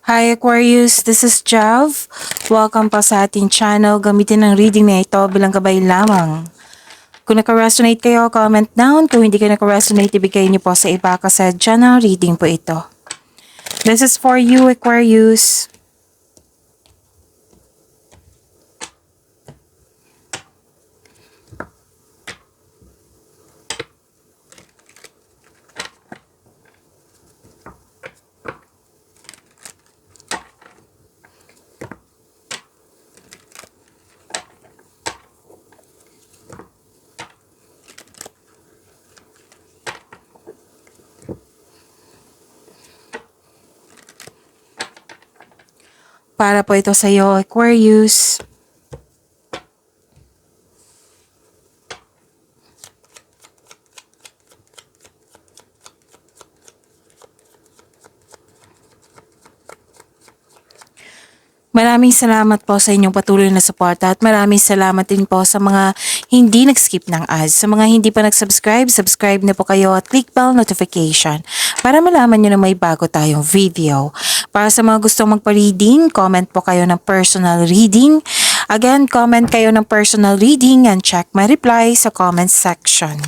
Hi Aquarius, this is Jav. Welcome pa sa ating channel. Gamitin ang reading na ito bilang gabay lamang. Kung naka-resonate kayo, comment down. Kung hindi kayo naka-resonate, ibigay niyo po sa iba kasi general reading po ito. This is for you Aquarius. Para po ito sa iyo, Aquarius. Maraming salamat po sa inyong patuloy na suporta at maraming salamat din po sa mga hindi nag-skip ng ads. Sa mga hindi pa nag-subscribe, subscribe na po kayo at click bell notification para malaman nyo na may bago tayong video. Para sa mga gustong magpa-reading, comment po kayo ng personal reading. Again, comment kayo ng personal reading and check my reply sa comment section.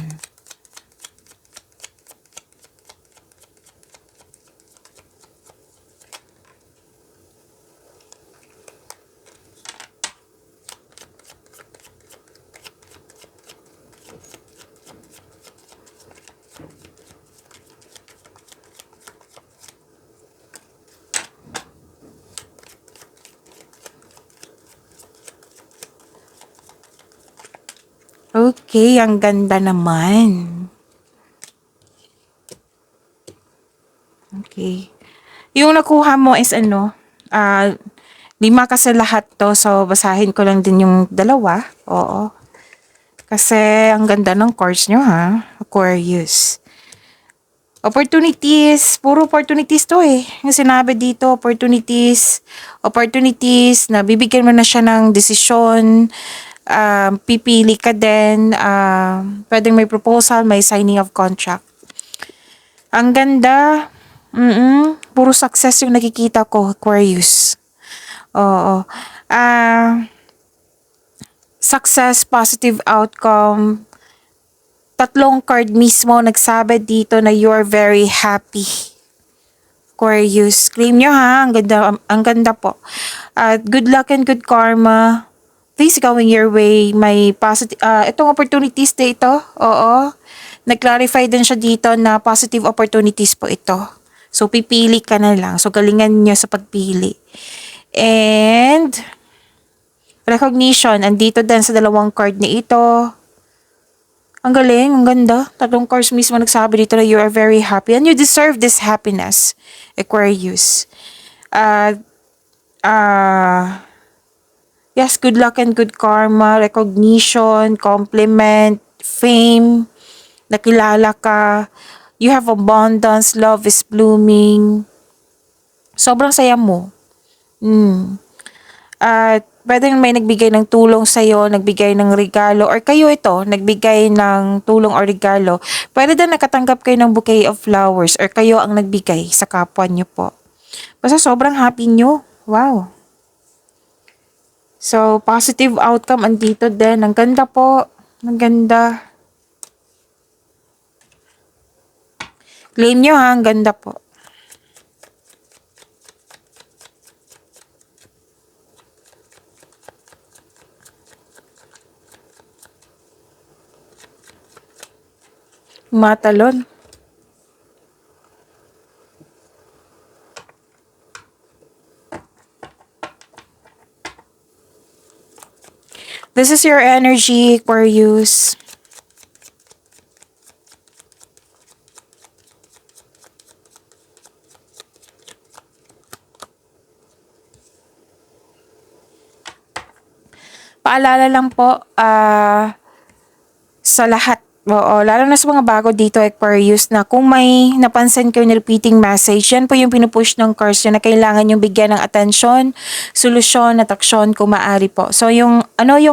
Okay, ang ganda naman. Okay. Yung nakuha mo is ano, 5 kasi lahat to. So, basahin ko lang din yung dalawa. Oo. Kasi ang ganda ng cards nyo ha, Aquarius. Opportunities, puro opportunities to eh. Yung sinabi dito, opportunities na bibigyan mo na siya ng desisyon, pipili ka din, pwedeng may proposal, may signing of contract. Ang ganda, puro success yung nakikita ko, Aquarius. Oo. Success, positive outcome. 3 card mismo nagsabi dito na you are very happy. Aquarius, claim nyo ha, ang ganda po. Good luck and good karma. Please going your way. May positive, itong opportunities dito, oo. Nag-clarify din siya dito na positive opportunities po ito. So, pipili ka na lang. So, galingan nyo sa pagpili. And, recognition, andito din sa 2 card na ito. Ang galing, ang ganda. 3 cards mismo nagsabi dito na you are very happy and you deserve this happiness, Aquarius. Yes, good luck and good karma, recognition, compliment, fame, nakilala ka, you have abundance, love is blooming. Sobrang saya mo. At pwedeng may nagbigay ng tulong sa'yo, nagbigay ng regalo, or kayo ito, nagbigay ng tulong or regalo. Pwede din nakatanggap kayo ng bouquet of flowers, or kayo ang nagbigay sa kapwa nyo po. Basta sobrang happy nyo. Wow. So, positive outcome andito din. Ang ganda po. Ang ganda. Claim nyo ha, ang ganda po. Matalon. This is your energy, Aquarius. Paalala lang po sa lahat. Oo, lalo na sa mga bago dito, Aquarius, na kung may napansin kayo na repeating message, yan po yung pinupush ng cards na kailangan yung bigyan ng atensyon, solusyon at aksyon kung maaari po. So, yung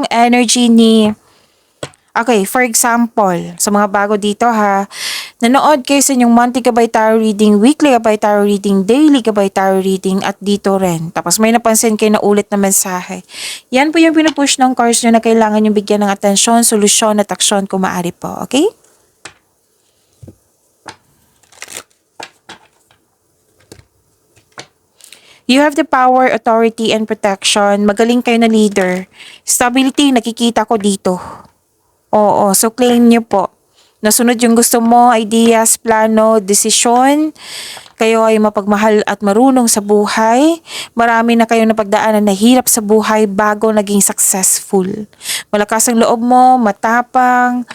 energy ni, okay, for example, sa mga bago dito ha, Nanood kayo sa inyong monthly gabay tarot reading, weekly gabay tarot reading, daily gabay tarot reading, at dito rin. Tapos may napansin kayo na ulit na mensahe. Yan po yung pinupush ng cards nyo na kailangan nyo bigyan ng atensyon, solusyon at aksyon kung maaari po. Okay? You have the power, authority, and protection. Magaling kayo na leader. Stability, nakikita ko dito. Oo, so claim nyo po. Nasunod yung gusto mo, ideas, plano, desisyon. Kayo ay mapagmahal at marunong sa buhay. Marami na kayong napagdaanan na hirap sa buhay bago naging successful. Malakas ang loob mo, matapang.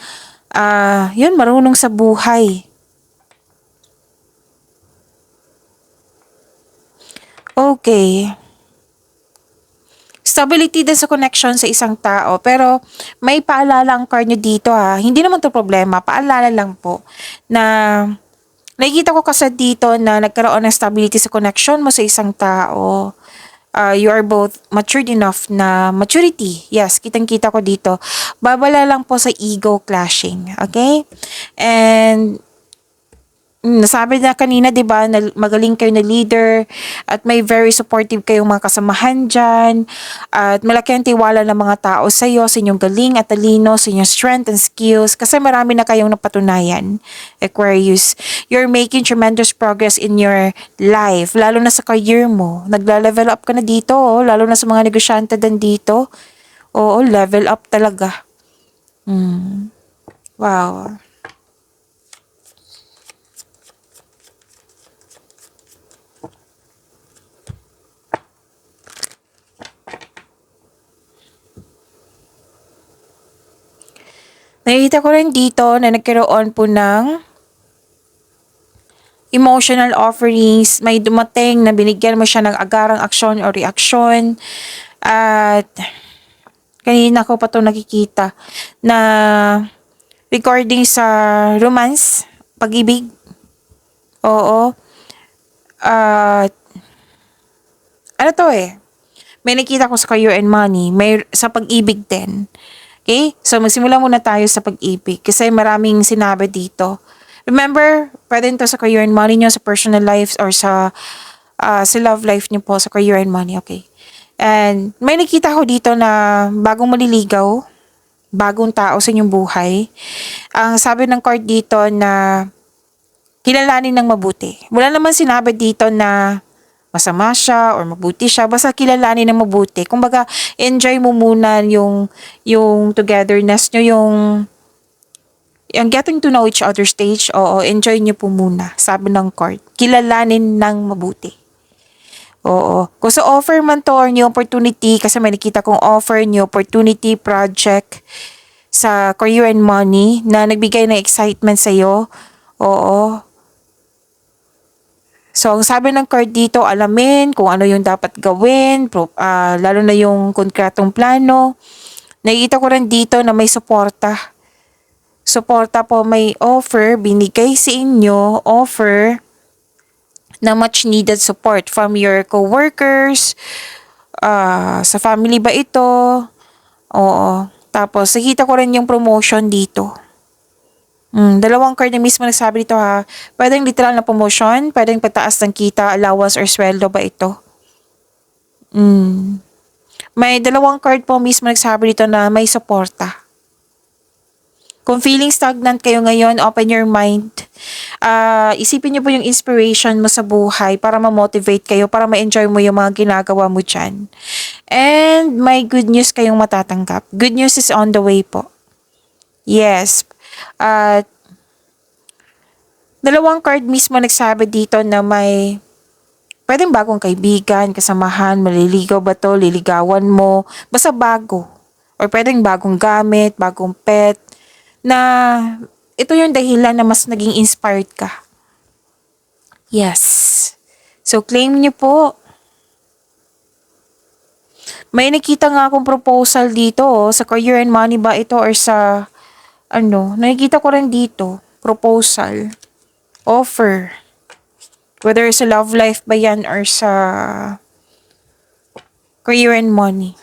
Yun, marunong sa buhay. Okay. Stability din sa connection sa isang tao. Pero may paalala ang card nyo dito ha. Hindi naman to problema. Paalala lang po na nakikita ko kasi dito na nagkaroon ng stability sa connection mo sa isang tao. You are both matured enough na maturity. Yes, kitang-kita ko dito. Babala lang po sa ego clashing. Okay? And nasabi na kanina, 'di ba, na magaling kayo na leader at may very supportive kayong mga kasamahan diyan at malaki ang tiwala ng mga tao sa iyo, sa inyong galing at talino, sa inyong strength and skills kasi marami na kayong napatunayan. Aquarius, you're making tremendous progress in your life, lalo na sa career mo. Nagla-level up ka na dito, oh, lalo na sa mga negosyante din dito. Oo, level up talaga. Wow. Nakikita ko rin dito na nagkaroon po ng emotional offerings. May dumating na binigyan mo siya ng agarang aksyon o reaksyon. At kanina ko pa ito nakikita na recording sa romance, pag-ibig. Oo. At ano to eh? May nakita ko sa career and money. May sa pag-ibig din. Okay? So, magsimula muna tayo sa pag-ibig. Kasi maraming sinabi dito. Remember, pwede ito sa career and money nyo, sa personal life, or sa love life nyo po, sa career and money. Okay? And may nakita ko dito na bagong maliligaw, bagong tao sa inyong buhay. Ang sabi ng card dito na kilalanin ng mabuti. Wala naman sinabi dito na masama siya or mabuti siya, basta kilalanin ng mabuti. Kumbaga, enjoy mo muna yung togetherness nyo, yung getting to know each other stage. Oo, enjoy nyo po muna, sabi ng card. Kilalanin ng mabuti. Oo. Kung sa offer man to or new opportunity, kasi may nakita kong offer, new opportunity, project sa career and money na nagbigay ng excitement sa'yo. Oo. So, ang sabi ng card dito, alamin kung ano yung dapat gawin, lalo na yung konkretong plano. Nakikita ko rin dito na may suporta. Suporta po, may offer, binigay sa inyo, offer na much needed support from your co-workers, sa family ba ito? Oo. Tapos, nakita ko rin yung promotion dito. Dalawang card na mismo nagsabi dito ha. Pwedeng literal na promotion, pwedeng pataas ng kita, allowance, or sweldo ba ito? May dalawang card po mismo nagsabi dito na may suporta. Kung feeling stagnant kayo ngayon, open your mind. Isipin niyo po yung inspiration mo sa buhay para ma-motivate kayo, para ma-enjoy mo yung mga ginagawa mo dyan. And may good news kayong matatanggap. Good news is on the way po. Yes. At dalawang card mismo nagsabi dito na may pwedeng bagong kaibigan, kasamahan, maliligaw ba to, liligawan mo, basta bago. Or pwedeng bagong gamit, bagong pet, na ito yung dahilan na mas naging inspired ka. Yes. So, claim niyo po. May nakita nga akong proposal dito, sa career and money ba ito or sa nakikita ko rin dito, proposal, offer. Whether sa love life ba yan or sa career and money.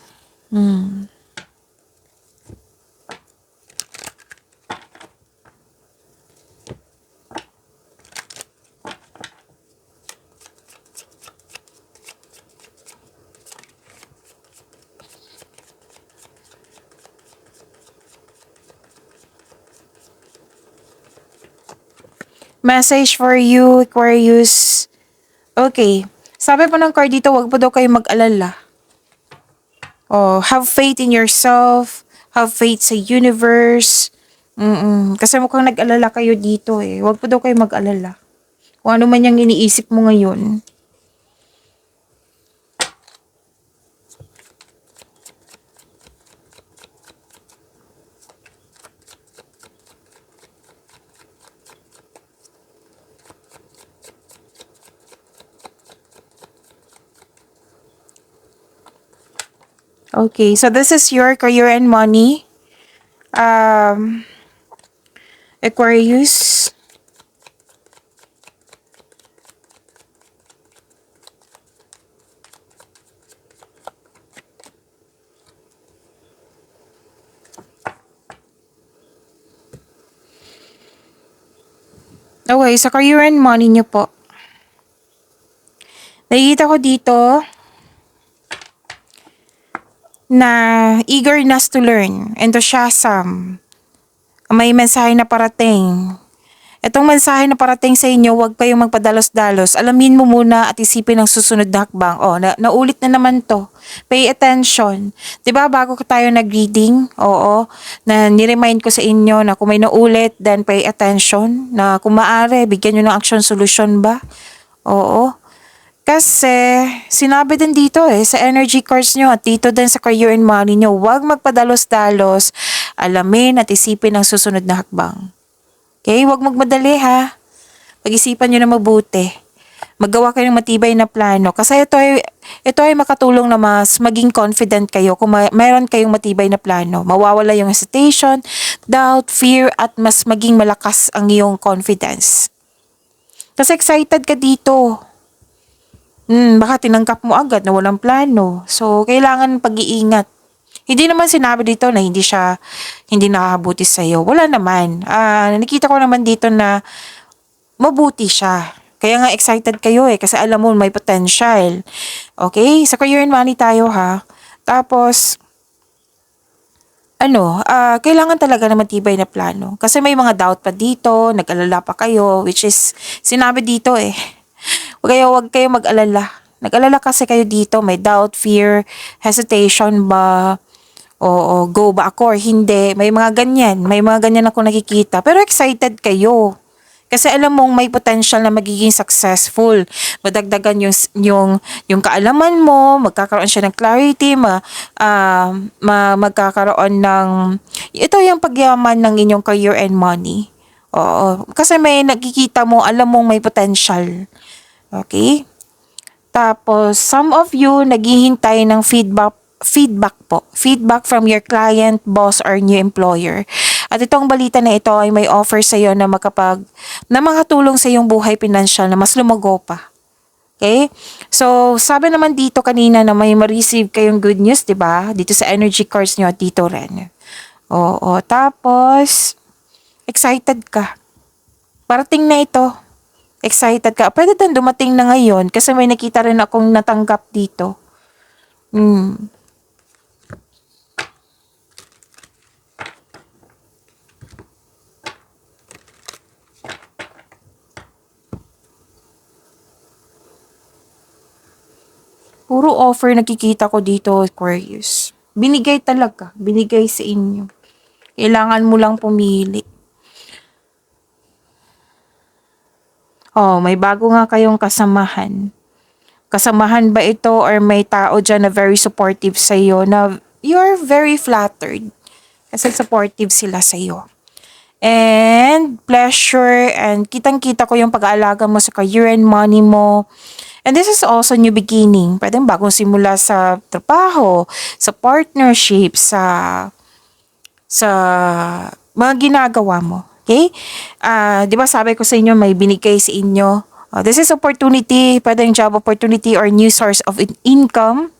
Message for you, Aquarius. Okay. Sabi po ng card dito, wag po daw kayo mag-alala. Oh, have faith in yourself. Have faith sa universe. Kasi mukhang nag-alala kayo dito eh. Wag po daw kayo mag-alala. Kung ano man yung iniisip mo ngayon. Okay, so this is your career and money. Aquarius. Okay, sa career and money nyo po. Nakikita ko dito na eagerness to learn, enthusiasm, may mensahe na parating. Itong mensahe na parating sa inyo, huwag kayong magpadalos-dalos. Alamin mo muna at isipin ang susunod na hakbang. Oh, naulit na naman to. Pay attention. 'Di ba bago tayo nag-reading? Oo. Na ni-remind ko sa inyo na kung may naulit, then pay attention. Na kung maaari, bigyan nyo ng action solution ba? Oo. Kasi, sinabi din dito sa energy cards nyo at dito din sa career and money nyo, huwag magpadalos-dalos, alamin at isipin ang susunod na hakbang. Okay? Huwag magmadali ha. Pag-isipan nyo na mabuti. Maggawa kayo ng matibay na plano. Kasi ito ay makatulong na mas maging confident kayo kung mayroon kayong matibay na plano. Mawawala yung hesitation, doubt, fear, at mas maging malakas ang iyong confidence. Kasi excited ka dito. Baka tinangkap mo agad na walang plano. So, kailangan pag-iingat. Hindi naman sinabi dito na hindi nakakabuti sa'yo. Wala naman. Nakita ko naman dito na mabuti siya. Kaya nga excited kayo kasi alam mo may potential. Okay? Sa career and money tayo ha. Tapos, kailangan talaga na matibay na plano. Kasi may mga doubt pa dito, nag-alala pa kayo, which is, sinabi dito Huwag kayo mag-alala. Nag-alala kasi kayo dito, may doubt, fear, hesitation ba, o go ba ako or hindi. May mga ganyan ako nakikita. Pero excited kayo. Kasi alam mong may potential na magiging successful. Madagdagan yung kaalaman mo, magkakaroon siya ng clarity, magkakaroon ng, ito yung pagyaman ng inyong career and money. Oo. Kasi may nakikita mo, alam mong may potential. Okay? Tapos, some of you naghihintay ng feedback po. Feedback from your client, boss, or new employer. At itong balita na ito ay may offer sa iyo na makatulong sa iyong buhay pinansyal na mas lumago pa. Okay? So, sabi naman dito kanina na may ma-receive kayong good news, 'di ba? Dito sa energy cards niyo at dito rin. Oo, tapos excited ka. Parating na ito. Excited ka. Pwede din dumating na ngayon kasi may nakita rin akong natanggap dito. Puro offer nakikita ko dito, Aquarius. Binigay talaga. Binigay sa inyo. Kailangan mo lang pumili. Oh, may bago nga kayong kasamahan. Kasamahan ba ito or may tao dyan na very supportive sa iyo na you're very flattered kasi supportive sila sa iyo. And pleasure and kitang-kita ko yung pag-aalaga mo sa career and money mo. And this is also new beginning. Pwede bagong simula sa trabaho, sa partnership, sa mga ginagawa mo. Okay? 'Di ba sabi ko sa inyo may binigay sa inyo. This is opportunity, pwedeng job opportunity or new source of income.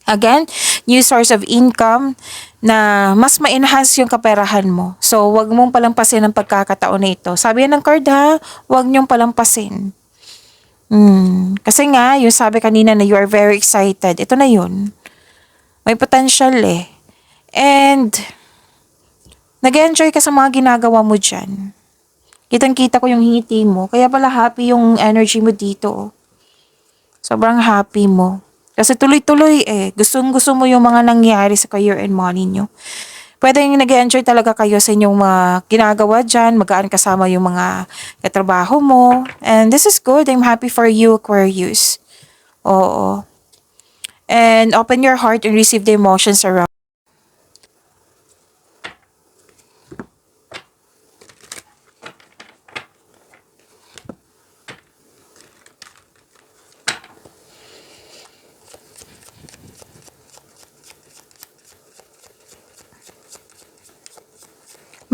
Again, new source of income na mas ma-enhance yung kaperahan mo. So, wag mong palampasin ang pagkakataon na ito. Sabi ng card ha, wag niyong palampasin. Kasi nga, yung sabi kanina na you are very excited. Ito na yun. May potential And, nag-enjoy ka sa mga ginagawa mo dyan. Kitang-kita ko yung ngiti mo. Kaya pala happy yung energy mo dito. Sobrang happy mo. Kasi tuloy-tuloy Gustong-gusto mo yung mga nangyari sa career and money nyo. Pwede yung nag-enjoy talaga kayo sa inyong mga ginagawa dyan. Magaan kasama yung mga katrabaho mo. And this is good. I'm happy for you, Aquarius. Oo. And open your heart and receive the emotions around.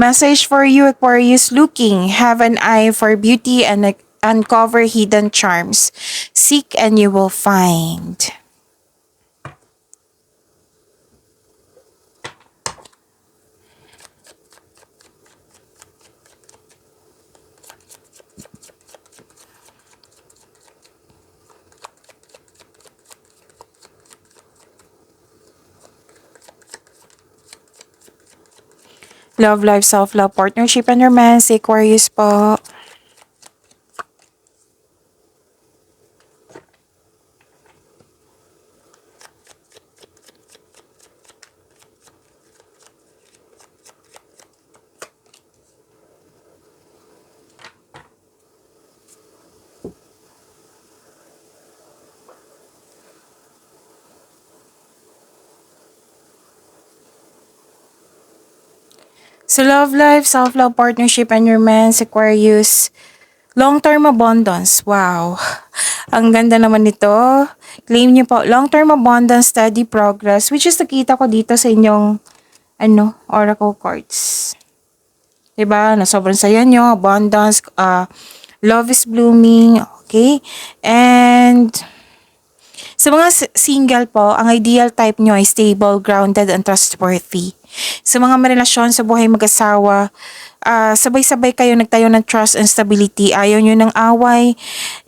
Message for you, Aquarius looking. Have an eye for beauty and uncover hidden charms. Seek and you will find. Love life, self-love, partnership, and romance. Aquarius po. So love life, self-love, partnership, and romance. Aquarius. Long-term abundance. Wow. Ang ganda naman nito. Claim niyo po. Long-term abundance, steady progress. Which is nakita ko dito sa inyong oracle cards. Diba? Na sobrang saya nyo. Abundance. Love is blooming. Okay? And sa mga single po, ang ideal type nyo ay stable, grounded, and trustworthy. Sa mga marelasyon sa buhay mag-asawa, sabay-sabay kayo nagtayo ng trust and stability. Ayaw nyo ng away.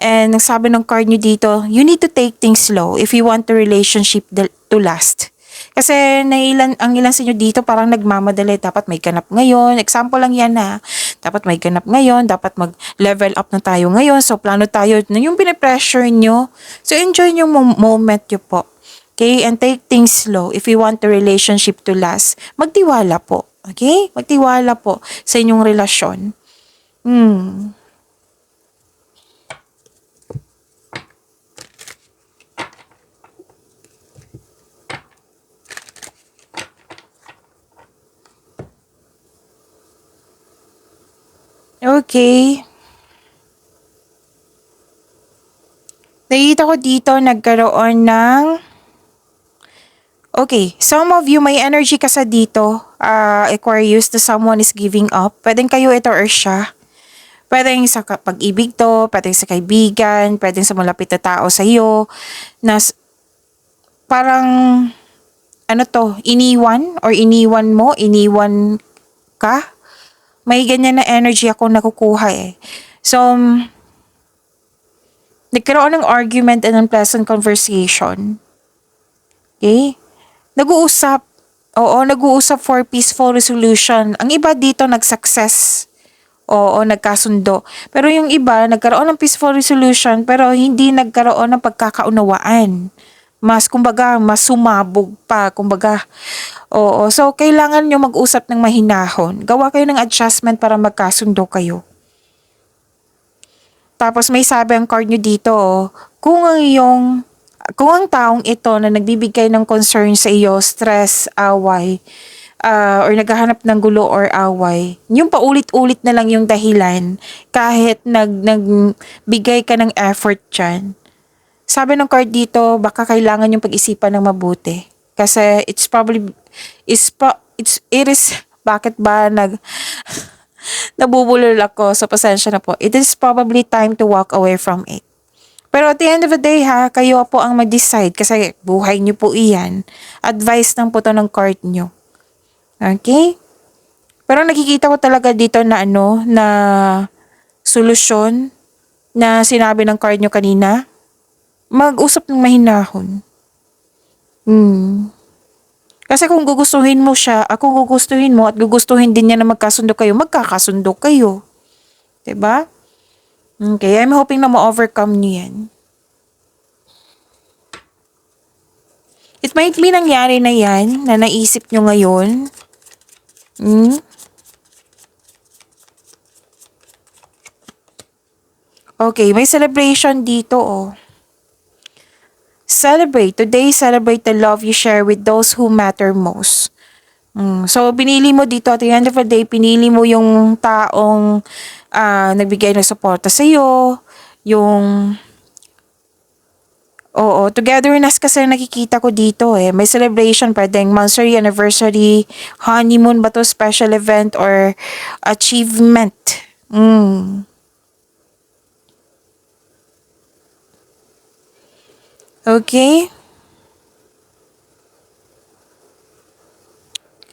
And nagsabi ng card nyo dito, you need to take things slow if you want the relationship to last. Kasi ang ilan sa inyo dito parang nagmamadali. Dapat may ganap ngayon. Example lang yan ha. Dapat may ganap ngayon. Dapat mag-level up na tayo ngayon. So plano tayo na yung pinipressure nyo. So enjoy yung moment nyo po. Okay? And take things slow if you want the relationship to last. Magtiwala po. Okay? Magtiwala po sa inyong relasyon. Okay. Nakita ko dito nagkaroon ng okay, some of you may energy ka sa dito, Aquarius, na someone is giving up. Pwedeng kayo ito or siya. Pwedeng sa pag-ibig to, pwedeng sa kaibigan, pwedeng sa malapit na tao sa iyo, na parang, iniwan or iniwan ka. May ganyan na energy ako nakukuha So, nagkaroon ng argument and unpleasant conversation. Okay? Nag-uusap. Oo, nag-uusap for peaceful resolution. Ang iba dito nag-success. Oo, nagkasundo. Pero yung iba, nagkaroon ng peaceful resolution pero hindi nagkaroon ng pagkakaunawaan. Mas sumabog pa, kumbaga. Oo, so kailangan nyo mag-usap ng mahinahon. Gawa kayo ng adjustment para magkasundo kayo. Tapos may sabi ang card nyo dito, kung ang taong ito na nagbibigay ng concern sa iyo, stress, away, or naghahanap ng gulo or away, yung paulit-ulit na lang yung dahilan kahit nagbigay ka ng effort dyan. Sabi ng card dito, baka kailangan yung pag-isipan ng mabuti. Kasi bakit ba nabubulol ako, so pasensya na po. It is probably time to walk away from it. Pero at the end of the day kayo po ang mag-decide kasi buhay nyo po iyan. Advice lang po to ng card nyo. Okay? Pero nakikita ko talaga dito na na solusyon na sinabi ng card nyo kanina. Mag-usap ng mahinahon. Kasi kung gugustuhin mo siya, kung gugustuhin mo at gugustuhin din niya na magkasundo kayo, magkakasundo kayo. 'Diba? Okay, I'm hoping na ma-overcome niyo yan. It might be nangyari na yan, na naisip nyo ngayon. Okay, may celebration dito, oh. Celebrate. Today, celebrate the love you share with those who matter most. So, pinili mo dito, at the end of the day, pinili mo yung taong nagbigay ng suporta sa'yo, yung oo, togetherness kasi nakikita ko dito eh. May celebration, pwedeng monthsary, anniversary, honeymoon ba to, special event, or achievement. Okay?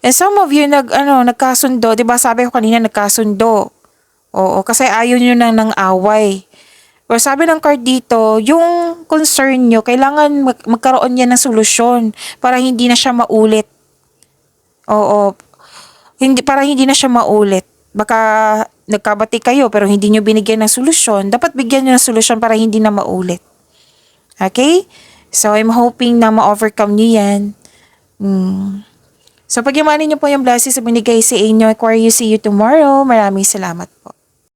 And some of you nagkasundo, 'di ba? Sabi ko kanina nagkasundo. Oo, kasi ayaw nyo ng away. Pero sabi ng card dito, yung concern nyo, kailangan magkaroon niya ng solusyon para hindi na siya maulit. Oo, para hindi na siya maulit. Baka nagkabati kayo pero hindi nyo binigyan ng solusyon. Dapat bigyan nyo ng solusyon para hindi na maulit. Okay? So, I'm hoping na ma-overcome nyo yan. So, pag-imanin nyo po yung blessings na binigay sa inyo, Aquarius, see you tomorrow. Maraming salamat po.